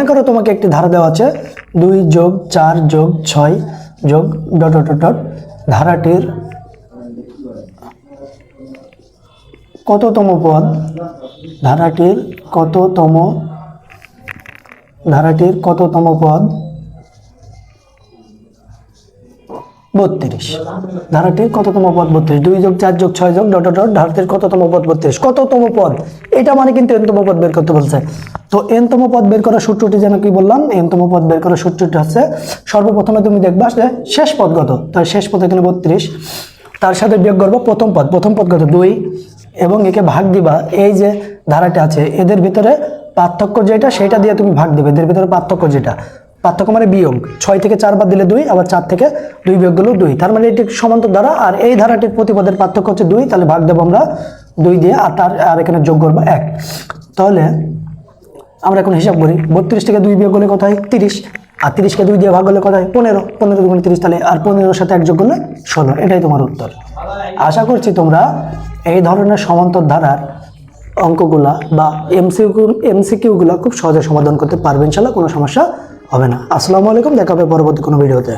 করো তোমাকে একটি ধারা দেওয়া আছে 2 যোগ 4 যোগ 6 যোগ ডট ডট ডট ধারাটির কততম পদ, ধারাটির কততম পদ 32, ধারাটির কততম পদ 32, 2 যোগ 4 যোগ 6 যোগ ডট ডট ডট ধারাটির কততম পদ 32, কততম পদ এটা মানে কিন্তু এনতম পদ বের করতে বলছে। তো এনতম পদ বের করার সূত্রটি যেন কি বললাম, এনতম পদ বের করার সূত্রটি হচ্ছে সর্বপ্রথমে তুমি দেখবা যে শেষ পদ কত, তার শেষ পদ এখানে 32, তার সাথে বিয়োগ করবো প্রথম পদ কত 2, এবং একে ভাগ দিবা এই যে ধারাটা আছে এদের ভিতরে পার্থক্য যেটা সেটা দিয়ে তুমি ভাগ দেবে, এদের ভিতরে পার্থক্য যেটা, পার্থক্য মানে বিয়োগ, 6 থেকে 4 বাদ দিলে 2, আবার 4 থেকে 2 বিয়োগ গেলেও 2, তার মানে এটি সমান্তর ধারা আর এই ধারাটির প্রতিপদের পার্থক্য হচ্ছে 2, তাহলে ভাগ দেবো আমরা 2 দিয়ে আর এখানে যোগ করবো 1। তাহলে আমরা এখন হিসাব করি 32 থেকে 2 বিয়োগ করলে কত হয় 30, আর 30কে 2 দিয়ে ভাগ করলে কত হয় 15, 15 দুগুণে 30, তাহলে আর 15-এর সাথে 1 যোগ করলে 16, এটাই তোমার উত্তর। আশা করছি তোমরা এই ধরনের সমান্তর ধারার অঙ্কগুলা বা এমসিকিউগুলা খুব সহজে সমাধান করতে পারবে, ইনশাআল্লাহ কোনো সমস্যা হবে না। আসসালামু আলাইকুম, দেখা হবে পরবর্তী কোনো ভিডিওতে।